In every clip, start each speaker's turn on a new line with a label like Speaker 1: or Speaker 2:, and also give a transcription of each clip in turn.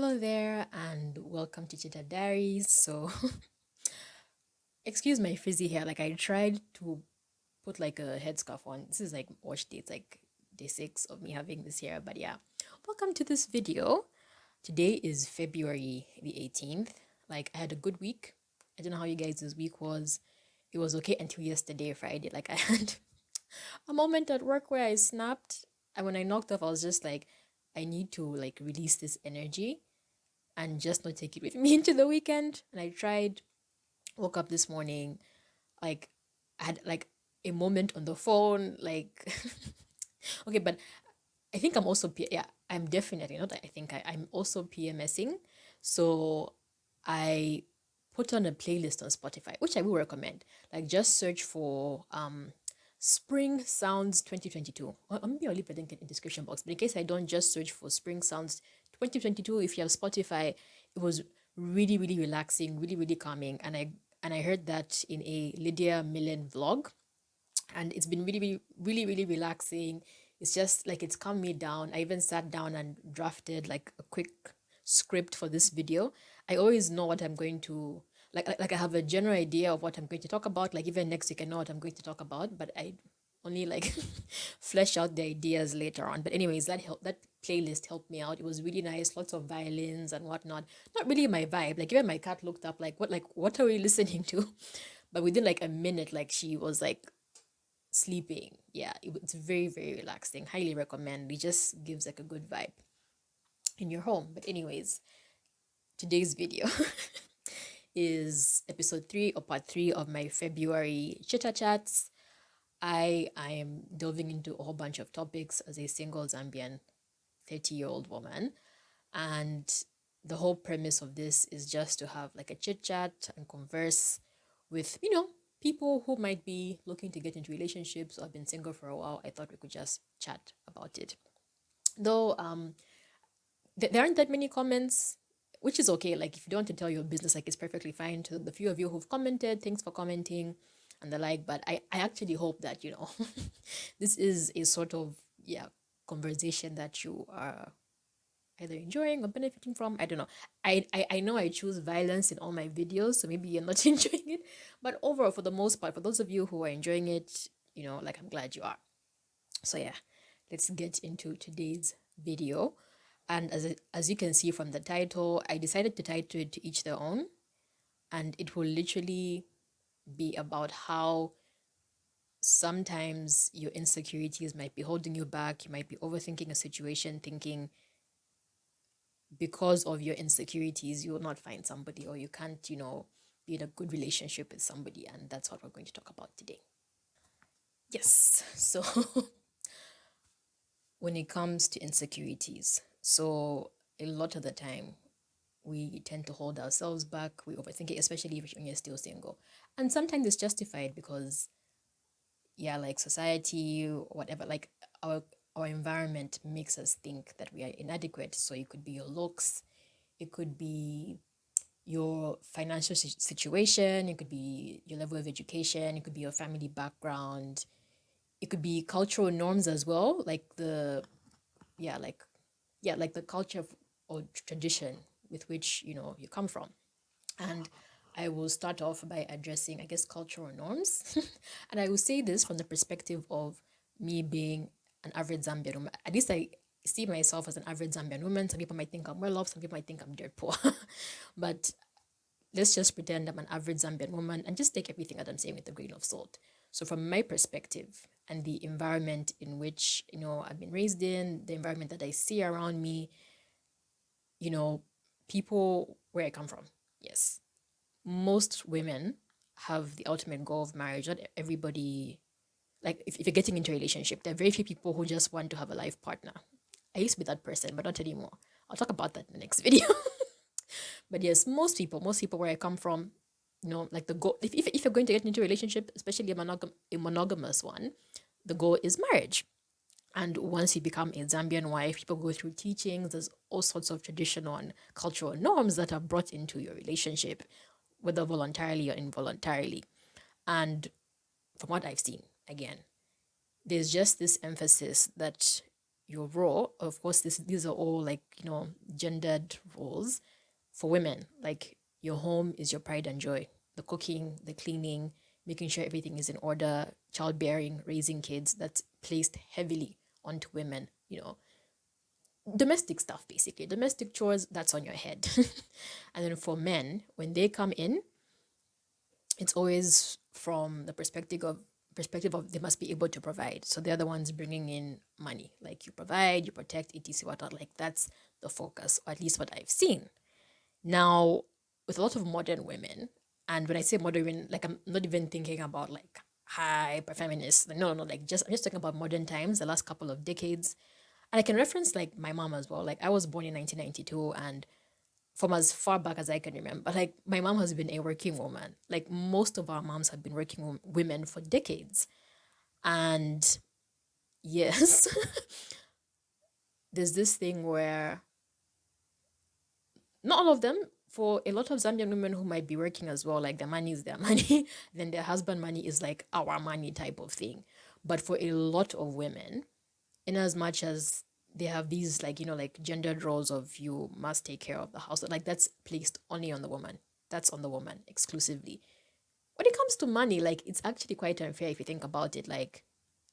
Speaker 1: Hello there, and welcome to Chita Diaries. So, excuse my frizzy hair. Like, I tried to put like a headscarf on. This is like wash day. It's like day 6 of me having this hair. But yeah, welcome to this video. Today is February the 18th. Like, I had a good week. I don't know how you guys' week was. It was okay until yesterday, Friday. Like, I had a moment at work where I snapped. And when I knocked off, I was just like, I need to like release this energy and just not take it with me into the weekend. And I tried, woke up this morning, like I had like a moment on the phone, like okay, but I think I'm also yeah, I'm definitely not. I think I'm also PMSing. So I put on a playlist on Spotify, which I will recommend. Like just search for Spring Sounds 2022. Or maybe I'll leave a link in the description box. But in case I don't, just search for Spring Sounds 2022. If you have Spotify, it was really, really relaxing, really, really calming. And I heard that in a Lydia Millen vlog, and it's been really, really, really, really relaxing. It's just like it's calmed me down. I even sat down and drafted like a quick script for this video. I always know what I'm going to like I have a general idea of what I'm going to talk about. Like even next week I know what I'm going to talk about, but I only like flesh out the ideas later on. But anyways, that playlist helped me out. It was really nice, lots of violins and whatnot. Not really my vibe. Like even my cat looked up like what are we listening to? But within like a minute, like she was like sleeping. Yeah, it's very, very relaxing. Highly recommend. It just gives like a good vibe in your home. But anyways, today's video is episode 3 or part 3 of my February chats. I am delving into a whole bunch of topics as a single Zambian 30-year-old woman. And the whole premise of this is just to have like a chit chat and converse with, people who might be looking to get into relationships or have been single for a while. I thought we could just chat about it. Though there aren't that many comments, which is okay. Like if you don't want to tell your business, like it's perfectly fine. To the few of you who've commented, thanks for commenting and the like. But I actually hope that, this is a sort of, yeah, conversation that you are either enjoying or benefiting from. I don't know. I know I choose violence in all my videos, so maybe you're not enjoying it. But overall, for the most part, for those of you who are enjoying it, like I'm glad you are. So yeah, let's get into today's video. And as you can see from the title, I decided to title it To Each Their Own. And it will literally be about how sometimes your insecurities might be holding you back. You might be overthinking a situation, thinking because of your insecurities, you will not find somebody, or you can't, be in a good relationship with somebody. And that's what we're going to talk about today. Yes. So, when it comes to insecurities, so a lot of the time, we tend to hold ourselves back. We overthink it, especially when you're still single. And sometimes it's justified because, yeah, like society or whatever, like our environment makes us think that we are inadequate. So it could be your looks, it could be your financial situation, it could be your level of education, it could be your family background, it could be cultural norms as well, like yeah, like like the culture or tradition with which you come from. And I will start off by addressing, I guess, cultural norms. And I will say this from the perspective of me being an average Zambian woman. At least I see myself as an average Zambian woman. Some people might think I'm well off, some people might think I'm dirt poor. But let's just pretend I'm an average Zambian woman and just take everything that I'm saying with a grain of salt. So from my perspective and the environment in which, I've been raised in, the environment that I see around me, you know, people where I come from, yes, most women have the ultimate goal of marriage. Not everybody, like if you're getting into a relationship, there are very few people who just want to have a life partner. I used to be that person, but not anymore. I'll talk about that in the next video. But yes, most people where I come from, like the goal, if you're going to get into a relationship, especially a monogamous one, the goal is marriage. And once you become a Zambian wife, people go through teachings. There's all sorts of traditional and cultural norms that are brought into your relationship, whether voluntarily or involuntarily. And from what I've seen, again, there's just this emphasis that, your role. Of course, these are all like, gendered roles for women. Like your home is your pride and joy. The cooking, the cleaning, making sure everything is in order, childbearing, raising kids, that's placed heavily onto women, domestic stuff basically. Domestic chores, that's on your head. And then for men, when they come in, it's always from the perspective of they must be able to provide. So they're the ones bringing in money. Like you provide, you protect, etc. What like that's the focus, or at least what I've seen. Now, with a lot of modern women, and when I say modern women, like I'm not even thinking about like hyper feminists. No, no, like I'm just talking about modern times, the last couple of decades. And I can reference like my mom as well. Like I was born in 1992, and from as far back as I can remember, like my mom has been a working woman. Like most of our moms have been working women for decades. And yes, there's this thing where not all of them, for a lot of Zambian women who might be working as well, like their money is their money, then their husband money is like our money type of thing. But for a lot of women, in as much as they have these like, like gendered roles of you must take care of the house, like that's placed only on the woman. That's on the woman exclusively. When it comes to money, like it's actually quite unfair if you think about it. Like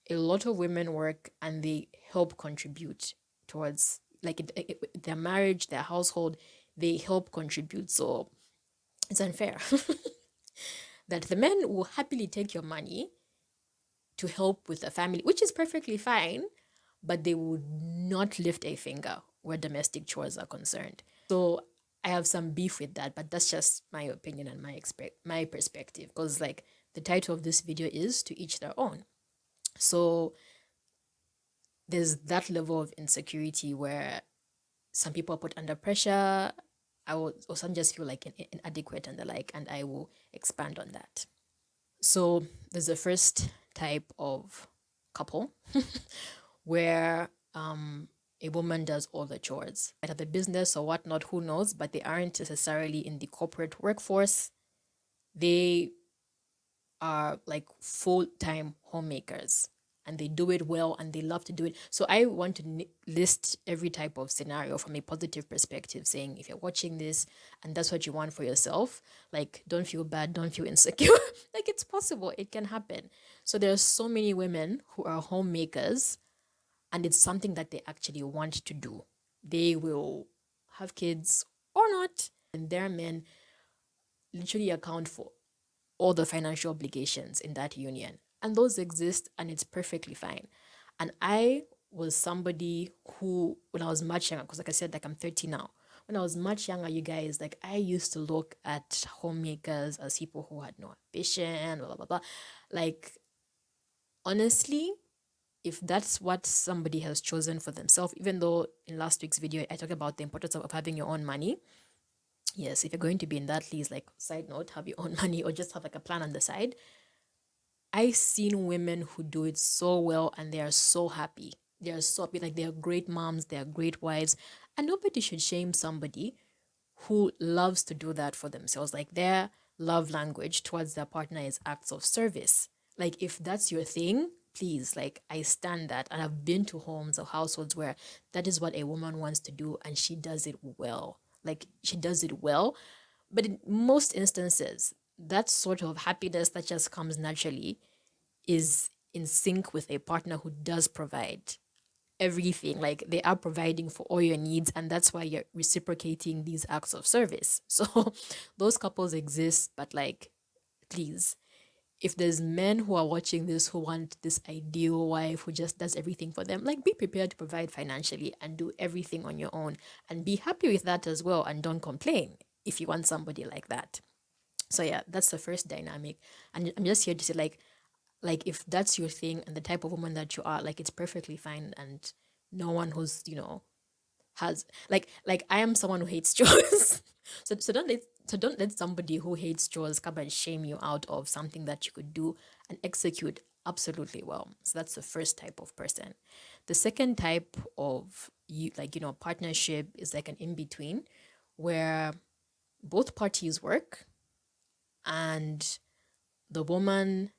Speaker 1: a lot of women work and they help contribute towards like their marriage, their household, they help contribute. So it's unfair that the men will happily take your money to help with the family, which is perfectly fine, but they would not lift a finger where domestic chores are concerned. So I have some beef with that, but that's just my opinion and my perspective, because like the title of this video is To Each Their Own. So there's that level of insecurity where some people are put under pressure. Or some just feel like inadequate and the like, and I will expand on that. So there's the first type of couple where a woman does all the chores. Might have a business or whatnot, who knows, but they aren't necessarily in the corporate workforce. They are like full-time homemakers and they do it well and they love to do it. So I want to list every type of scenario from a positive perspective, saying if you're watching this and that's what you want for yourself, like don't feel bad, don't feel insecure. Like it's possible, it can happen. So there are so many women who are homemakers and it's something that they actually want to do. They will have kids or not, and their men literally account for all the financial obligations in that union. And those exist and it's perfectly fine. And I was somebody who, when I was much younger, because like I said, like I'm 30 now. When I was much younger, you guys, like I used to look at homemakers as people who had no ambition, blah, blah, blah. Like, honestly, if that's what somebody has chosen for themselves, even though in last week's video I talked about the importance of having your own money. Yes, if you're going to be in that least, like side note, have your own money or just have like a plan on the side. I've seen women who do it so well and they are so happy. They are so happy, like they are great moms, they are great wives, and nobody should shame somebody who loves to do that for themselves. Like their love language towards their partner is acts of service. Like if that's your thing, please, like I stand that. And I've been to homes or households where that is what a woman wants to do and she does it well. Like she does it well. But in most instances, that sort of happiness that just comes naturally is in sync with a partner who does provide everything. Like they are providing for all your needs, and that's why you're reciprocating these acts of service. So those couples exist, but like, please, if there's men who are watching this who want this ideal wife who just does everything for them, like be prepared to provide financially and do everything on your own and be happy with that as well, and don't complain if you want somebody like that. So yeah, that's the first dynamic. And I'm just here to say like if that's your thing and the type of woman that you are, like it's perfectly fine. And no one who's has like I am someone who hates chores. So don't let somebody who hates chores come and shame you out of something that you could do and execute absolutely well. So that's the first type of person. The second type of partnership is like an in between, where both parties work and the woman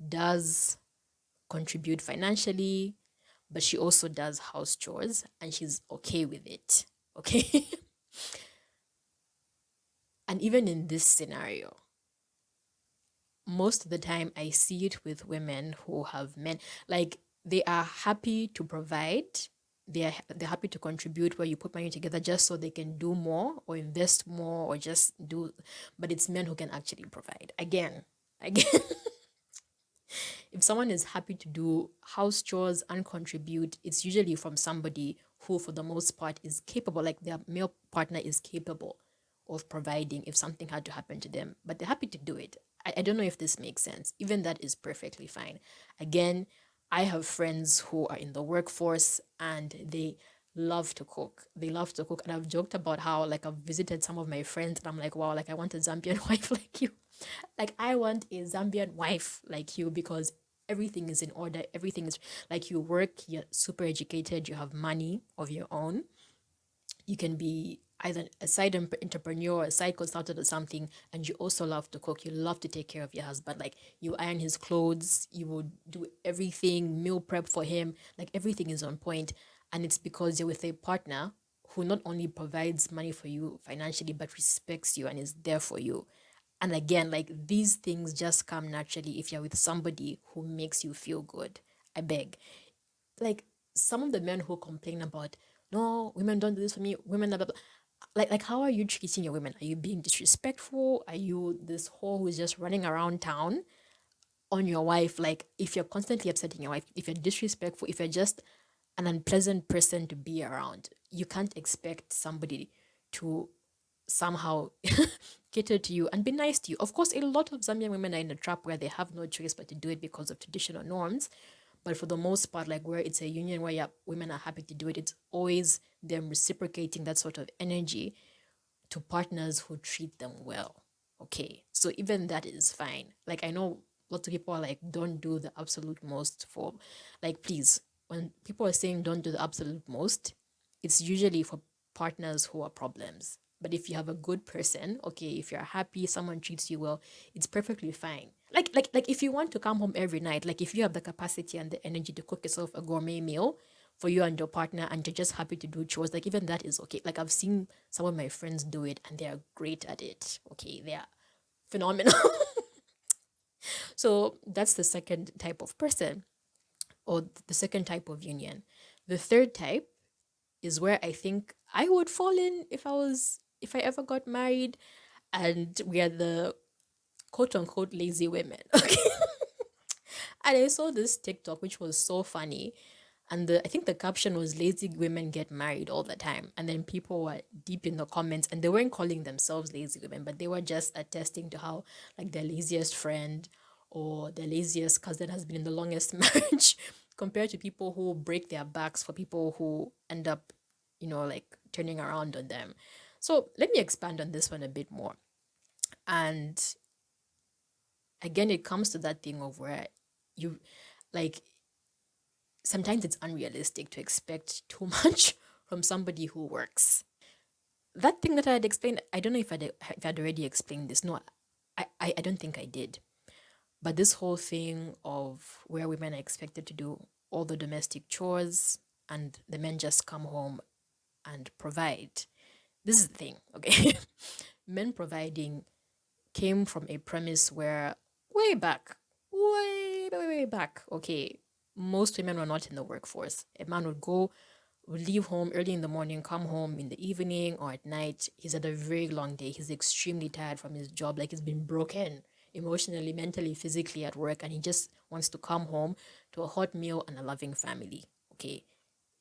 Speaker 1: does contribute financially, but she also does house chores and she's okay with it. Okay. And even in this scenario, most of the time I see it with women who have men, like they are happy to provide, they're happy to contribute where you put money together just so they can do more or invest more or just do, but it's men who can actually provide. Again, if someone is happy to do house chores and contribute, it's usually from somebody who, for the most part, is capable, like their male partner is capable of providing if something had to happen to them, but they're happy to do it. I don't know if this makes sense. Even that is perfectly fine. Again, I have friends who are in the workforce and they love to cook. They love to cook. And I've joked about how, like, I've visited some of my friends and I'm like, wow, like, I want a Zambian wife like you. Like, I want a Zambian wife like you because everything is in order. Everything is like you work, you're super educated, you have money of your own. You can be either a side entrepreneur, a side consultant or something, and you also love to cook. You love to take care of your husband. Like you iron his clothes, you would do everything, meal prep for him. Like everything is on point. And it's because you're with a partner who not only provides money for you financially, but respects you and is there for you. And again, like these things just come naturally if you're with somebody who makes you feel good. I beg. Like some of the men who complain about, no, women don't do this for me, women blah, blah, blah. Like how are you treating your women? Are you being disrespectful? Are you this whore who's just running around town on your wife? Like if you're constantly upsetting your wife, if you're disrespectful, if you're just an unpleasant person to be around, you can't expect somebody to somehow cater to you and be nice to you. Of course, a lot of Zambian women are in a trap where they have no choice but to do it because of traditional norms. But for the most part, like where it's a union where women are happy to do it, it's always them reciprocating that sort of energy to partners who treat them well. Okay, so even that is fine. Like I know lots of people are like, don't do the absolute most for, like, please, when people are saying don't do the absolute most, it's usually for partners who are problems. But if you have a good person, okay, if you're happy, someone treats you well, it's perfectly fine. Like if you want to come home every night, like if you have the capacity and the energy to cook yourself a gourmet meal for you and your partner and you're just happy to do chores, like even that is okay. Like I've seen some of my friends do it and they are great at it. Okay, they are phenomenal. So that's the second type of person or the second type of union. The third type is where I think I would fall in if I ever got married, and we are the quote unquote lazy women. Okay. And I saw this TikTok which was so funny. And I think the caption was lazy women get married all the time. And then people were deep in the comments and they weren't calling themselves lazy women, but they were just attesting to how like their laziest friend or their laziest cousin has been in the longest marriage compared to people who break their backs for people who end up, like turning around on them. So let me expand on this one a bit more. And again, it comes to that thing of where you like sometimes it's unrealistic to expect too much from somebody who works. That thing that I had explained, I don't know if I'd already explained this. No, I don't think I did. But this whole thing of where women are expected to do all the domestic chores and the men just come home and provide. This is the thing, okay? Men providing came from a premise where way back, way back, okay, most women were not in the workforce. A man would leave home early in the morning, come home in the evening or at night. He's had a very long day. He's extremely tired from his job, like he's been broken emotionally, mentally, physically at work, and he just wants to come home to a hot meal and a loving family. Okay,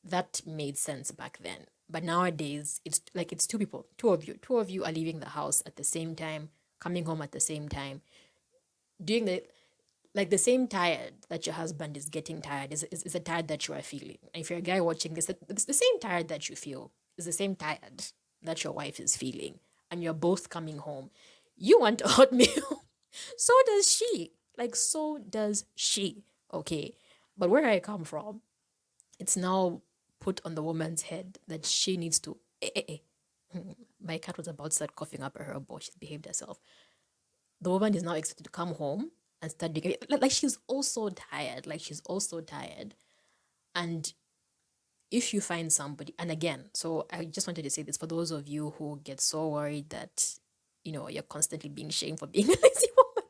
Speaker 1: that made sense back then. But nowadays, it's like it's two people, two of you are leaving the house at the same time, coming home at the same time, doing the same tired that your husband is getting tired is a tired that you are feeling. And if you're a guy watching this, it's the same tired that you feel. It's the same tired that your wife is feeling. And you're both coming home. You want a hot meal. So does she. Like, so does she. Okay. But where I come from, it's now put on the woman's head that she needs to. My cat was about to start coughing up her ball. She's behaved herself. The woman is now expected to come home and start doing it. Like she's also tired. Like she's also tired. And if you find somebody, and again, so I just wanted to say this for those of you who get so worried that, you're constantly being shamed for being a lazy woman.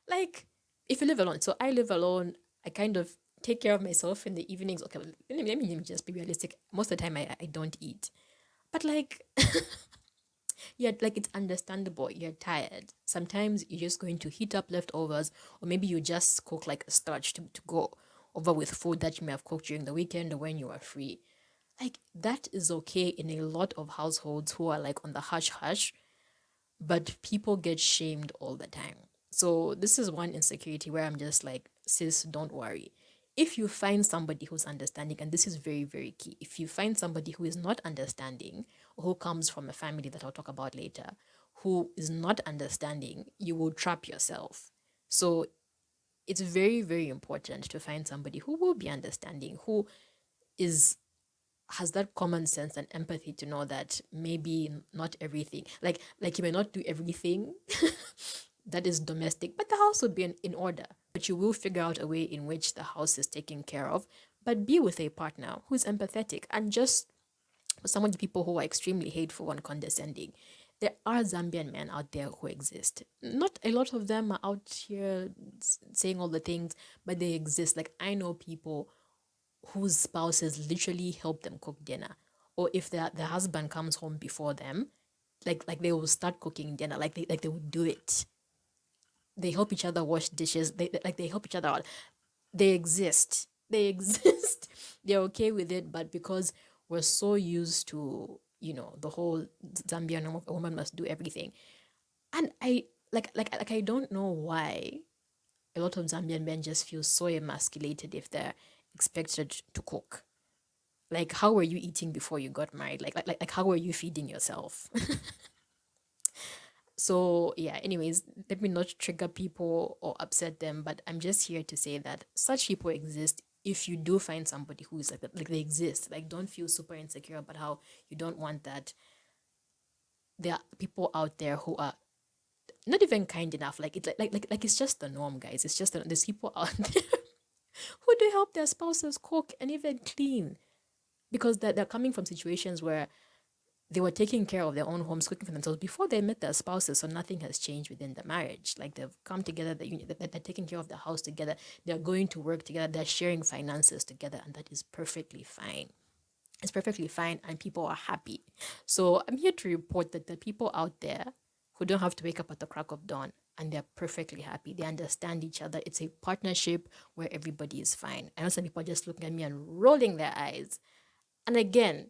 Speaker 1: Like, if you live alone, so I live alone, I kind of take care of myself in the evenings. Okay, well, let me just be realistic. Most of the time, I don't eat. But like, yeah, like it's understandable. You're tired. Sometimes you're just going to heat up leftovers, or maybe you just cook like a starch to go over with food that you may have cooked during the weekend or when you are free. Like, that is okay in a lot of households who are like on the hush hush, but people get shamed all the time. So this is one insecurity where I'm just like, sis, don't worry. If you find somebody who's understanding, and this is very, very key, if you find somebody who is not understanding, or who comes from a family that I'll talk about later, who is not understanding, you will trap yourself. So it's very, very important to find somebody who will be understanding, who is has that common sense and empathy to know that maybe not everything, like you may not do everything that is domestic, but the house will be in order. But you will figure out a way in which the house is taken care of. But be with a partner who's empathetic, and just for some of the people who are extremely hateful and condescending. There are Zambian men out there who exist. Not a lot of them are out here saying all the things, but they exist. Like, I know people whose spouses literally help them cook dinner, or if their husband comes home before them, like they will start cooking dinner, like they would do it. They help each other wash dishes. They help each other out. They exist. They exist. They're okay with it, but because we're so used to, the whole Zambian a woman must do everything, and I don't know why a lot of Zambian men just feel so emasculated if they're expected to cook. Like, how were you eating before you got married? Like how were you feeding yourself? So yeah, anyways, let me not trigger people or upset them, but I'm just here to say that such people exist. If you do find somebody who is like that, like they exist, like don't feel super insecure about how you don't want that. There are people out there who are not even kind enough. Like it's like it's just the norm, guys. It's just there's people out there who do help their spouses cook and even clean, because they're coming from situations where they were taking care of their own homes, cooking for themselves before they met their spouses. So nothing has changed within the marriage. Like, they've come together, they're taking care of the house together, they're going to work together, they're sharing finances together, and that is perfectly fine. It's perfectly fine, and people are happy. So I'm here to report that the people out there who don't have to wake up at the crack of dawn, and they're perfectly happy. They understand each other. It's a partnership where everybody is fine. I know some people are just looking at me and rolling their eyes. And again,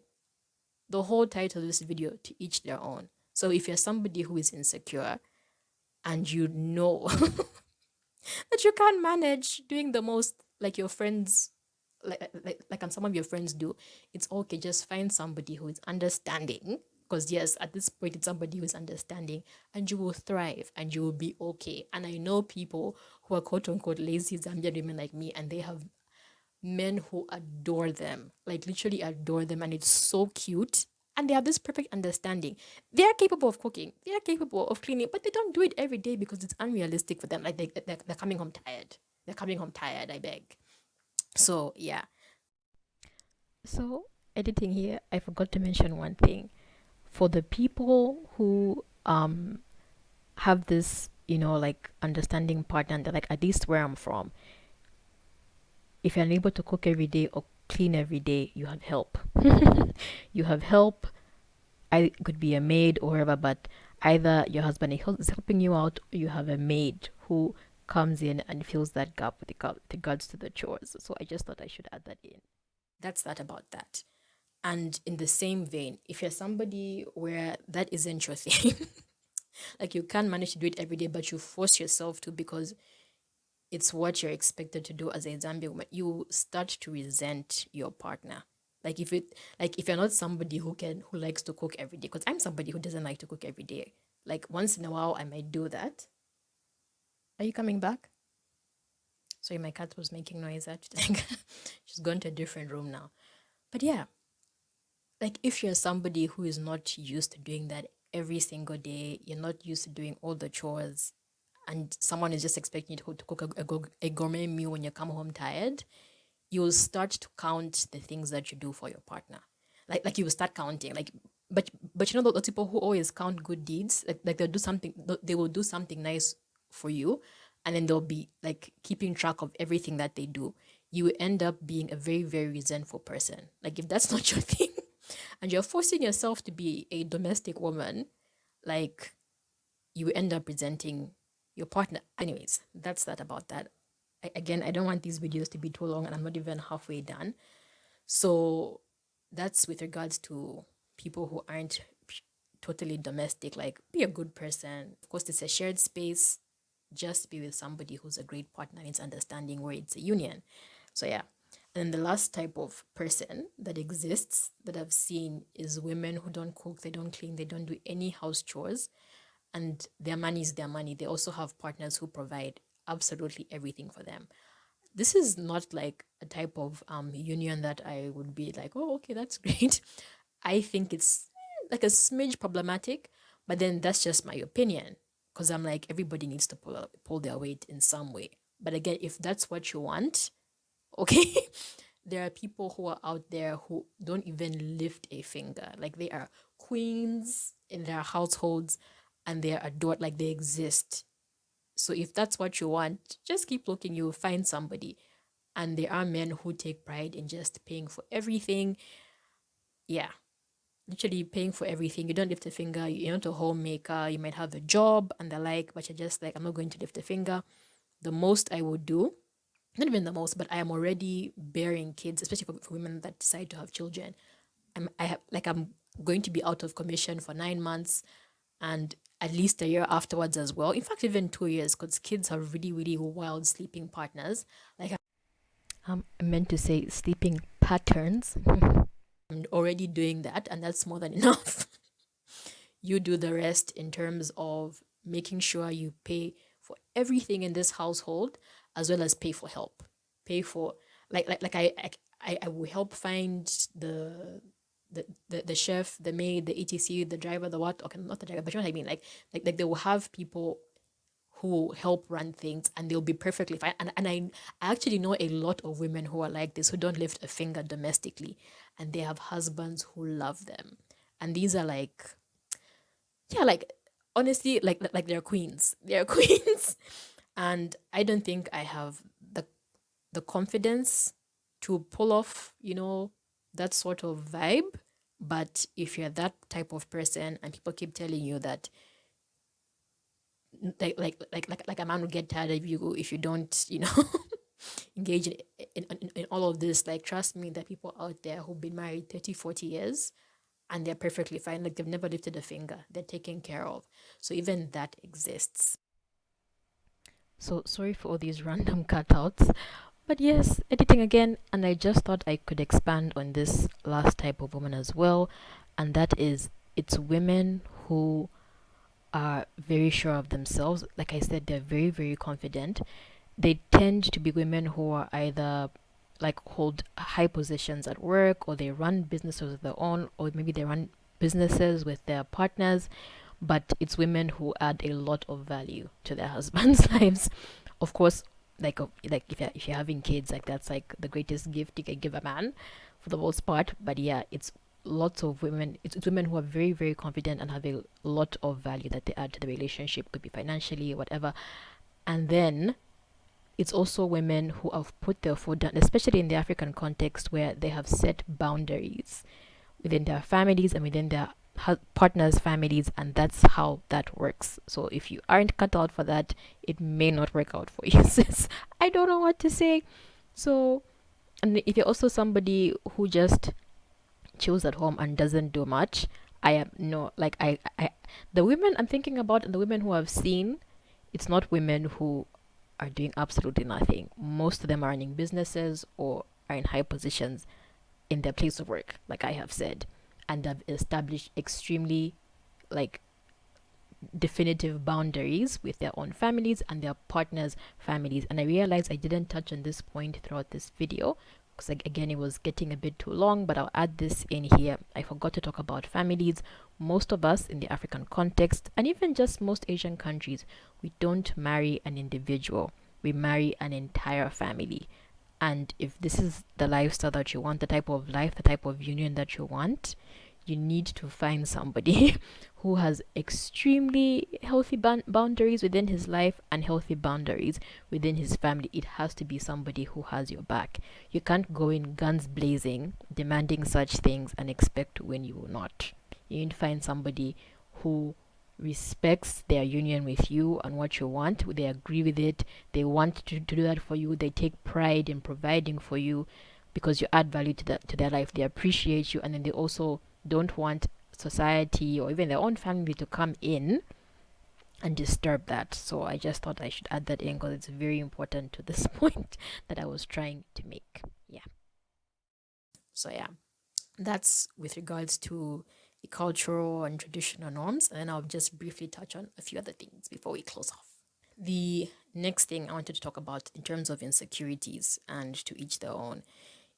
Speaker 1: the whole title of this video, to each their own. So if you're somebody who is insecure and you know that you can't manage doing the most like your friends, like some of your friends do, it's okay. Just find somebody who is understanding. Because yes, at this point, it's somebody who is understanding, and you will thrive and you will be okay. And I know people who are quote unquote lazy Zambian women like me, and they have men who adore them, like literally adore them, and it's so cute. And they have this perfect understanding. They are capable of cooking, they are capable of cleaning, but they don't do it every day because it's unrealistic for them. Like, they're coming home tired. They're coming home tired, I beg. So, yeah. So, editing here, I forgot to mention one thing. For the people who have this, like understanding partner, and they're like, at least where I'm from, if you're unable to cook every day or clean every day, you have help. You have help. I could be a maid or whatever, but either your husband is helping you out, or you have a maid who comes in and fills that gap with regards to the chores. So I just thought I should add that in. That's that about that. And in the same vein, if you're somebody where that isn't your thing, like you can't manage to do it every day, but you force yourself to because it's what you're expected to do as a Zambian woman, you start to resent your partner. Like, if you're not somebody who likes to cook every day, because I'm somebody who doesn't like to cook every day. Like, once in a while I might do that. Are you coming back? Sorry, my cat was making noise. She's gone to a different room now. But yeah, like, if you're somebody who is not used to doing that every single day, you're not used to doing all the chores, and someone is just expecting you to cook a gourmet meal when you come home tired, you will start to count the things that you do for your partner. Like you will start counting. But you know those people who always count good deeds. Like they'll do something. They will do something nice for you, and then they'll be like keeping track of everything that they do. You will end up being a very very resentful person. Like if that's not your thing, and you're forcing yourself to be a domestic woman, like you end up resenting your partner. Anyways, that's that about that. Again, I don't want these videos to be too long, and I'm not even halfway done. So that's with regards to people who aren't totally domestic. Like, be a good person. Of course, it's a shared space. Just be with somebody who's a great partner. It's understanding where it's a union. So yeah. And then the last type of person that exists that I've seen is women who don't cook, they don't clean, they don't do any house chores, and their money is their money. They also have partners who provide absolutely everything for them. This is not like a type of union that I would be like, oh, okay, that's great. I think it's like a smidge problematic, but then that's just my opinion, because I'm like, everybody needs to pull their weight in some way. But again, if that's what you want, okay. There are people who are out there who don't even lift a finger. Like they are queens in their households, and they are adored, like they exist. So if that's what you want, just keep looking, you'll find somebody. And there are men who take pride in just paying for everything. Yeah, literally paying for everything. You don't lift a finger. You're not a homemaker. You might have a job and the like, but you're just like, I'm not going to lift a finger. The most I would do, not even the most, but I am already bearing kids, especially for women that decide to have children. I'm going to be out of commission for 9 months, and at least a year afterwards as well. In fact, even 2 years, because kids have really, really wild sleeping partners. Like I meant to say sleeping patterns. I'm already doing that, and that's more than enough. You do the rest in terms of making sure you pay for everything in this household, as well as pay for help. Pay for I will help find the chef, the maid, the etc, the driver, the what. Okay, not the driver, but you know what I mean. Like they will have people who help run things, and they'll be perfectly fine. And I actually know a lot of women who are like this, who don't lift a finger domestically, and they have husbands who love them. And these are like, yeah, like honestly, like they're queens. They're queens. And I don't think I have the confidence to pull off, that sort of vibe. But if you're that type of person and people keep telling you that like a man will get tired of you if you don't, engage in all of this, like trust me, there are people out there who've been married 30, 40 years, and they're perfectly fine. Like they've never lifted a finger. They're taken care of. So even that exists. So sorry for all these random cutouts. But yes, editing again, and I just thought I could expand on this last type of woman as well, and that is, it's women who are very sure of themselves. Like I said, they're very, very confident. They tend to be women who are either like hold high positions at work, or they run businesses of their own, or maybe they run businesses with their partners, but it's women who add a lot of value to their husbands' lives. Of course, like if you're having kids, like that's like the greatest gift you can give a man for the most part. But yeah, it's lots of women, it's women who are very very confident and have a lot of value that they add to the relationship, could be financially or whatever. And then it's also women who have put their foot down, especially in the African context, where they have set boundaries within their families and within their partners' families, and that's how that works. So if you aren't cut out for that, it may not work out for you, sis. I don't know what to say. So, and if you're also somebody who just chills at home and doesn't do much, I am no, like the women I'm thinking about, and the women who I've seen, it's not women who are doing absolutely nothing. Most of them are running businesses or are in high positions in their place of work, like I have said, and have established extremely like definitive boundaries with their own families and their partners' families. And I realized I didn't touch on this point throughout this video, because again it was getting a bit too long, but I'll add this in here. I forgot to talk about families. Most of us in the African context, and even just most Asian countries, we don't marry an individual, we marry an entire family. And if this is the lifestyle that you want, the type of life, the type of union that you want, you need to find somebody who has extremely healthy boundaries within his life and healthy boundaries within his family. It has to be somebody who has your back. You can't go in guns blazing, demanding such things, and expect to win. You will not. You need to find somebody who respects their union with you and what you want. They agree with it. They want to do that for you. They take pride in providing for you because you add value to their life. They appreciate you, and then they also don't want society or even their own family to come in and disturb that. So I just thought I should add that in because it's very important to this point that I was trying to make. Yeah. So yeah, that's with regards to the cultural and traditional norms, and then I'll just briefly touch on a few other things before we close off. The next thing I wanted to talk about in terms of insecurities and to each their own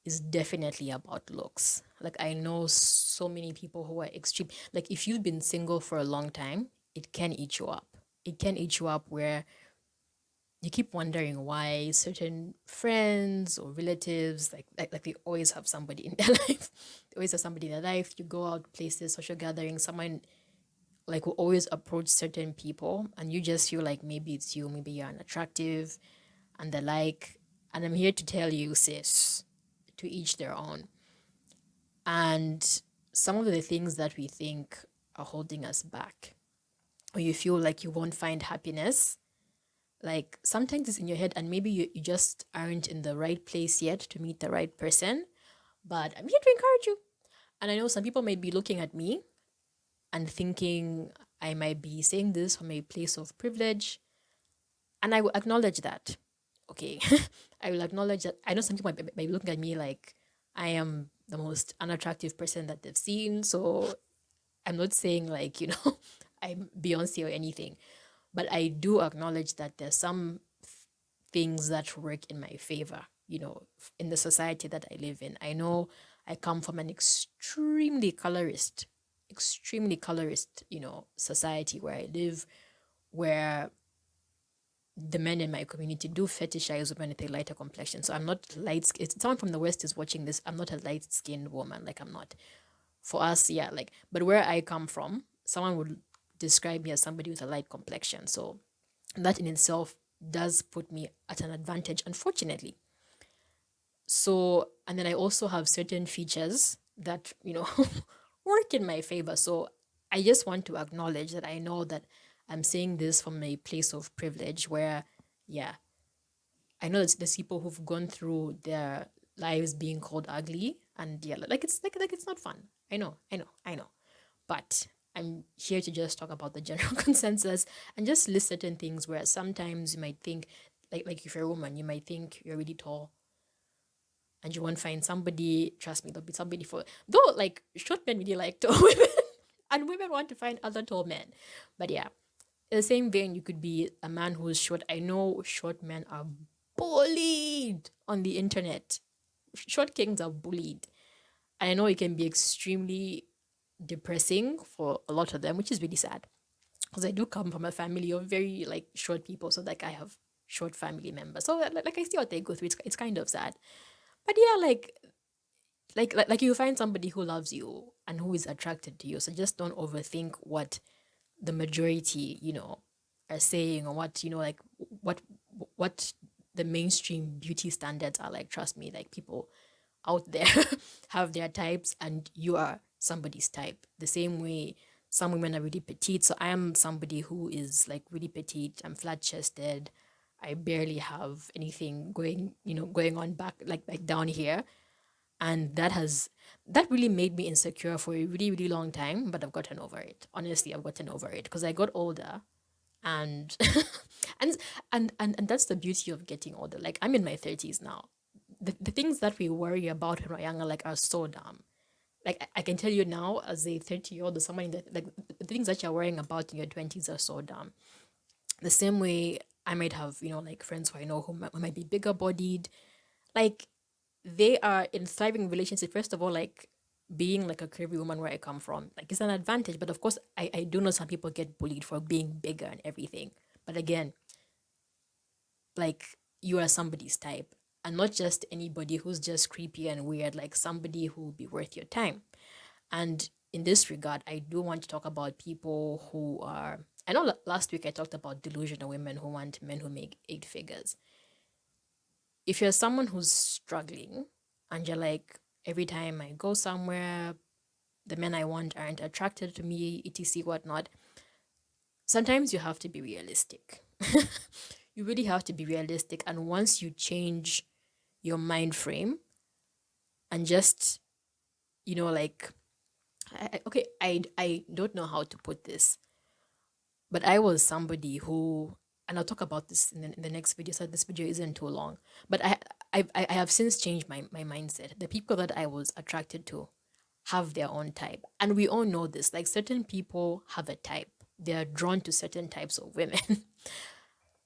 Speaker 1: is definitely about looks. Like, I know so many people who are extreme. Like, if you've been single for a long time, it can eat you up. It can eat you up where you keep wondering why certain friends or relatives, like they always have somebody in their life. They always have somebody in their life. You go out places, social gatherings, someone like will always approach certain people, and you just feel like maybe it's you, maybe you're unattractive, and the like. And I'm here to tell you, sis, to each their own. And some of the things that we think are holding us back, or you feel like you won't find happiness, like sometimes it's in your head, and maybe you just aren't in the right place yet to meet the right person. But I'm here to encourage you. And I know some people might be looking at me and thinking I might be saying this from a place of privilege. And I will acknowledge that. Okay. I will acknowledge that. I know some people might be looking at me like I am the most unattractive person that they've seen. So I'm not saying like, I'm Beyonce or anything. But I do acknowledge that there's some things that work in my favor, in the society that I live in. I know I come from an extremely colorist, society where I live, where the men in my community do fetishize women with a lighter complexion. So I'm not light. If someone from the West is watching this, I'm not a light skinned woman. Like, I'm not. For us, yeah. Like, but where I come from, someone would describe me as somebody with a light complexion. So that in itself does put me at an advantage, unfortunately. So, and then I also have certain features that, work in my favor. So I just want to acknowledge that I know that I'm saying this from a place of privilege where, yeah, I know there's people who've gone through their lives being called ugly, and yeah, like it's not fun. I know. But I'm here to just talk about the general consensus and just list certain things where sometimes you might think, like if you're a woman, you might think you're really tall and you won't find somebody. Trust me, there'll be somebody for, though, like, short men really like tall women, and women want to find other tall men. But yeah, in the same vein, you could be a man who's short. I know short men are bullied on the internet. Short kings are bullied. I know it can be extremely depressing for a lot of them, which is really sad. Because I do come from a family of very like short people, so like I have short family members. So like I see what they go through. It's kind of sad. But yeah, like you find somebody who loves you and who is attracted to you. So just don't overthink what the majority, are saying, or what, like what what the mainstream beauty standards are like. Trust me, like people out there have their types, and you are somebody's type. The same way some women are really petite. So I am somebody who is like really petite. I'm flat chested. I barely have anything going on back like down here. And that really made me insecure for a really, really long time, but I've gotten over it. Honestly, I've gotten over it because I got older, and and and that's the beauty of getting older. Like, I'm in my 30s now. The things that we worry about when we're younger like are so dumb. Like, I can tell you now, as a 30-year-old or someone that, like, the things that you're worrying about in your 20s are so dumb. The same way I might have, like, friends who I know who might be bigger bodied. Like, they are in thriving relationships. First of all, like, being like a curvy woman where I come from, like, it's an advantage. But of course, I do know some people get bullied for being bigger and everything. But again, like, you are somebody's type. and not just anybody who's just creepy and weird, like somebody who will be worth your time. And in this regard, I do want to talk about people who are. I know last week I talked about delusional women who want men who make 8 figures. If you're someone who's struggling and you're like, every time I go somewhere, the men I want aren't attracted to me, etc., whatnot, sometimes you have to be realistic. You really have to be realistic. And once you change your mind frame and just, like, okay, I don't know how to put this, but I was somebody who, and I'll talk about this in the next video, so this video isn't too long. But I have since changed my mindset. The people that I was attracted to have their own type, and we all know this. Like, certain people have a type; they are drawn to certain types of women,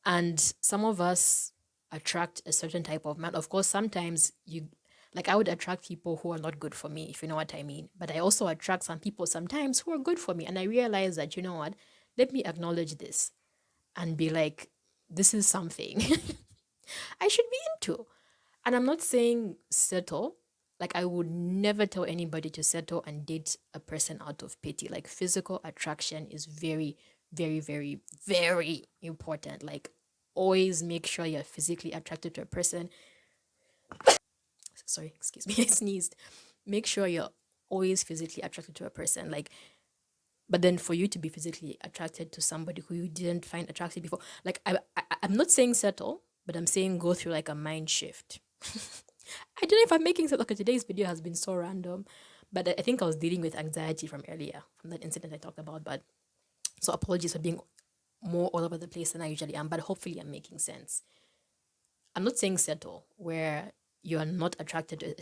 Speaker 1: and some of us attract a certain type of man. Of course, sometimes you, like, I would attract people who are not good for me, if you know what I mean. But I also attract some people sometimes who are good for me, and I realize that, you know what, let me acknowledge this and be like, this is something I should be into. And I'm not saying settle. Like, I would never tell anybody to settle and date a person out of pity. Like, physical attraction is very, very, very, very important. Like, always make sure you're physically attracted to a person. Sorry, excuse me, I sneezed. Make sure you're always physically attracted to a person. Like, but then for you to be physically attracted to somebody who you didn't find attractive before, like, I'm not saying settle, but I'm saying go through like a mind shift. I don't know if I'm making sense. Okay, today's video has been so random, but I think I was dealing with anxiety from earlier, from that incident I talked about. But so apologies for being more all over the place than I usually am, but hopefully I'm making sense. I'm not saying settle, where you are not attracted to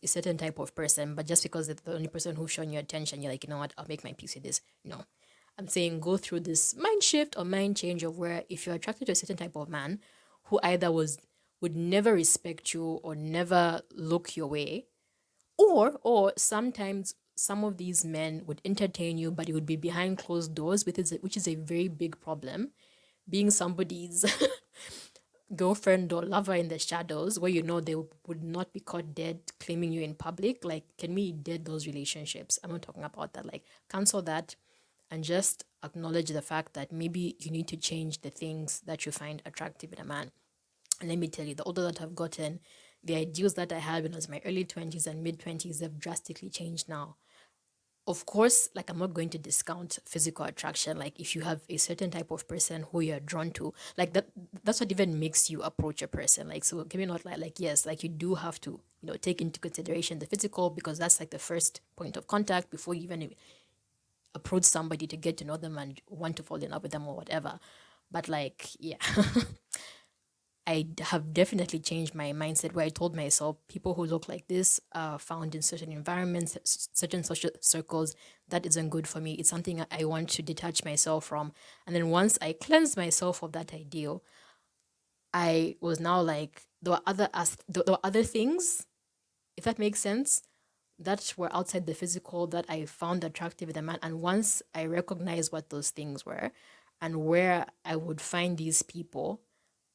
Speaker 1: a certain type of person, but just because they're the only person who's showing you attention, you're like, you know what, I'll make my peace with this. No. I'm saying go through this mind shift or mind change of where if you're attracted to a certain type of man who either would never respect you or never look your way, or sometimes some of these men would entertain you, but it would be behind closed doors, which is a very big problem. Being somebody's girlfriend or lover in the shadows, where you know they would not be caught dead claiming you in public. Like, can we dead those relationships? I'm not talking about that. Like, cancel that and just acknowledge the fact that maybe you need to change the things that you find attractive in a man. And let me tell you, the older that I've gotten, the ideals that I had when I was in my early 20s and mid 20s have drastically changed now. Of course, like, I'm not going to discount physical attraction. Like, if you have a certain type of person who you're drawn to, like, that's what even makes you approach a person. Like, so can we not like yes, like, you do have to, take into consideration the physical, because that's like the first point of contact before you even approach somebody to get to know them and want to fall in love with them or whatever. But like, yeah. I have definitely changed my mindset, where I told myself people who look like this are found in certain environments, certain social circles. That isn't good for me. It's something I want to detach myself from. And then once I cleansed myself of that ideal, I was now like, there were other things, if that makes sense, that were outside the physical that I found attractive in a man. And once I recognized what those things were and where I would find these people,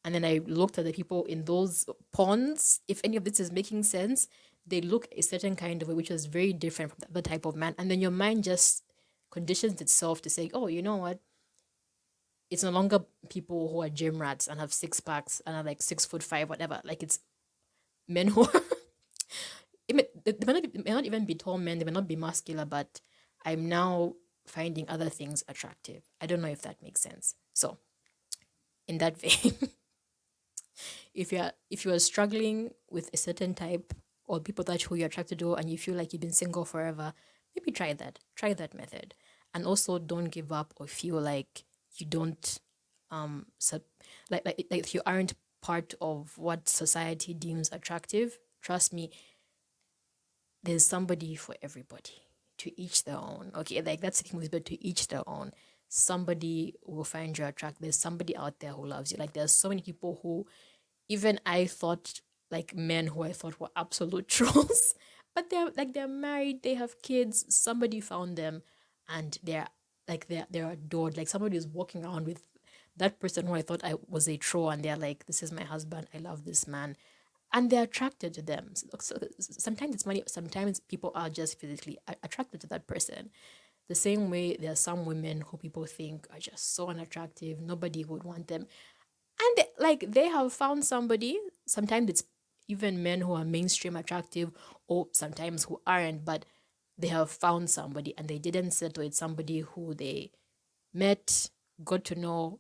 Speaker 1: and then I looked at the people in those ponds, if any of this is making sense, they look a certain kind of way, which is very different from the other type of man. And then your mind just conditions itself to say, oh, you know what? It's no longer people who are gym rats and have 6 packs and are like 6'5", whatever. Like, it's men who are, they may not even be tall men, they may not be muscular, but I'm now finding other things attractive. I don't know if that makes sense. So, in that vein, if you are struggling with a certain type or people that who you're attracted to and you feel like you've been single forever, maybe try that method. And also, don't give up or feel like you don't sub, like you aren't part of what society deems attractive. Trust me, there's somebody for everybody. To each their own. Okay, like, that's the thing with, but to each their own. Somebody will find you attractive. There's somebody out there who loves you. Like, there's so many people who even I thought, like, men who I thought were absolute trolls, but they're married, they have kids, somebody found them, and they're adored. Like, somebody is walking around with that person who I thought I was a troll, and they're like, this is my husband, I love this man. and they're attracted to them. So sometimes it's money, sometimes people are just physically attracted to that person. The same way there are some women who people think are just so unattractive, nobody would want them. And like they have found somebody. Sometimes it's even men who are mainstream attractive, or sometimes who aren't, but they have found somebody and they didn't settle. It's somebody who they met, got to know,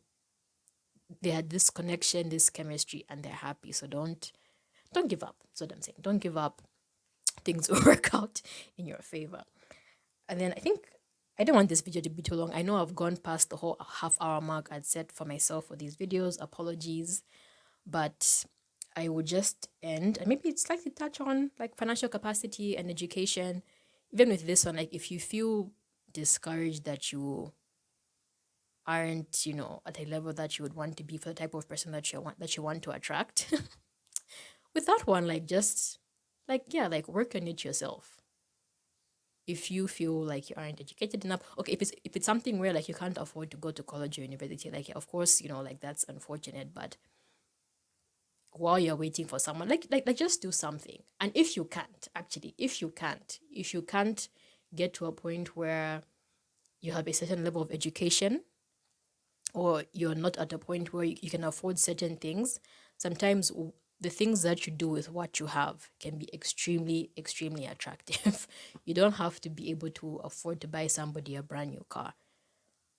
Speaker 1: they had this connection, this chemistry, and they're happy. So don't give up. That's what I'm saying. Don't give up. Things will work out in your favor. And then I think I don't want this video to be too long. I know I've gone past the whole half-hour mark I'd set for myself for these videos. Apologies. But I would just end and maybe slightly touch on like financial capacity and education. Even with this one, like if you feel discouraged that you aren't, at a level that you would want to be for the type of person that you want to attract, with that one, like just like work on it yourself. If you feel like you aren't educated enough, okay, if it's something where like you can't afford to go to college or university, like of course, like that's unfortunate, but while you're waiting for someone, like just do something. And if you can't, actually, if you can't get to a point where you have a certain level of education, or you're not at a point where you can afford certain things, sometimes the things that you do with what you have can be extremely, extremely attractive. You don't have to be able to afford to buy somebody a brand new car.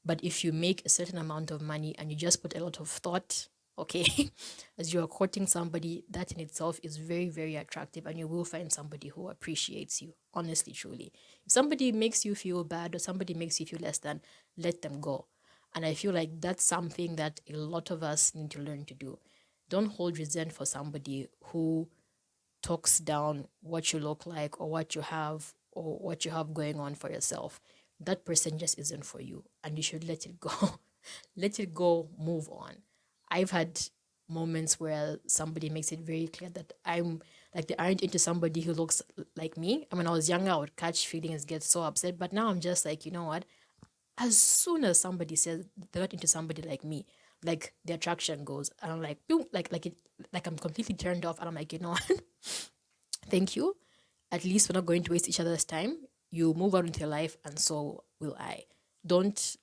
Speaker 1: But if you make a certain amount of money and you just put a lot of thought, okay, as you are courting somebody, that in itself is very, very attractive, and you will find somebody who appreciates you, honestly, truly. If somebody makes you feel bad or somebody makes you feel less than, let them go. And I feel like that's something that a lot of us need to learn to do. Don't hold resent for somebody who talks down what you look like or what you have or what you have going on for yourself. That person just isn't for you, and you should let it go. Let it go, move on. I've had moments where somebody makes it very clear that I'm like, they aren't into somebody who looks like me. And when I was younger, I would catch feelings, get so upset. But now I'm just like, you know what? As soon as somebody says they're not into somebody like me, like the attraction goes, and I'm like, boom, like I'm completely turned off, and I'm like, you know what? Thank you. At least we're not going to waste each other's time. You move on with your life, and so will I. Don't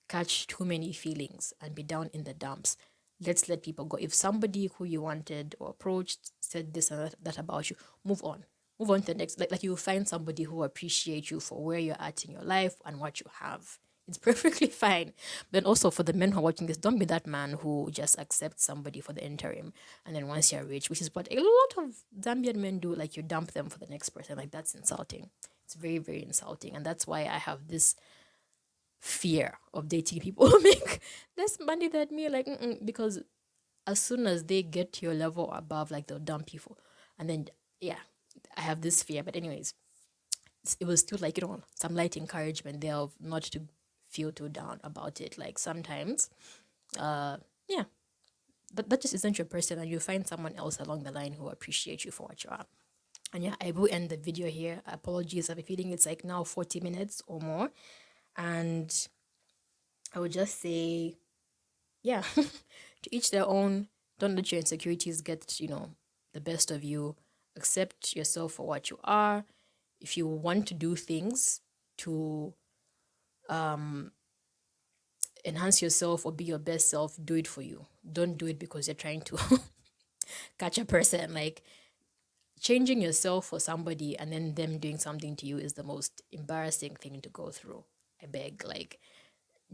Speaker 1: catch too many feelings and be down in the dumps. Let's let people go. If somebody who you wanted or approached said this and that about you, move on. Move on to the next. Like you'll find somebody who appreciates you for where you're at in your life and what you have. It's perfectly fine. But also for the men who are watching this, don't be that man who just accepts somebody for the interim, and then once you're rich, which is what a lot of Zambian men do, like you dump them for the next person. Like that's insulting. It's very, very insulting. And that's why I have this fear of dating people who make less money than me, like because as soon as they get to your level or above, like they'll dump you for. And then yeah, I have this fear. But anyways, it was still like some light encouragement there of not to feel too down about it. Like sometimes yeah, that just isn't your person, and you find someone else along the line who appreciates you for what you are. And yeah, I will end the video here. Apologies, I have a feeling it's like now 40 minutes or more. And I would just say, yeah, to each their own. Don't let your insecurities get, the best of you. Accept yourself for what you are. If you want to do things to enhance yourself or be your best self, do it for you. Don't do it because you're trying to catch a person. Like, changing yourself for somebody and then them doing something to you is the most embarrassing thing to go through. I beg. Like,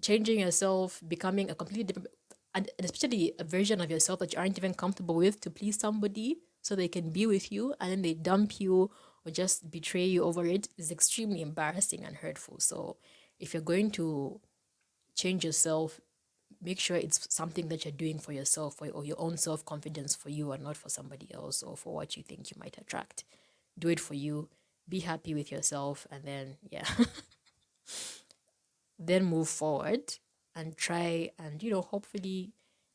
Speaker 1: changing yourself, becoming a completely different, and especially a version of yourself that you aren't even comfortable with, to please somebody so they can be with you, and then they dump you or just betray you over it, is extremely embarrassing and hurtful. So if you're going to change yourself, make sure it's something that you're doing for yourself, or your own self-confidence, for you and not for somebody else or for what you think you might attract. Do it for you, be happy with yourself, and then yeah, then move forward and try and hopefully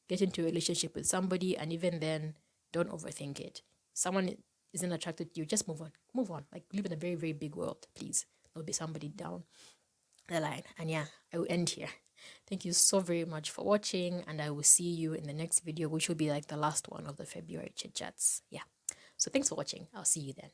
Speaker 1: get into a relationship with somebody. And even then, don't overthink it. Someone isn't attracted to you, just move on, like live in a very, very big world, please. There'll be somebody down the line. And yeah, I will end here. Thank you so very much for watching, and I will see you in the next video, which will be like the last one of the February chit chats. Yeah. So thanks for watching. I'll see you then.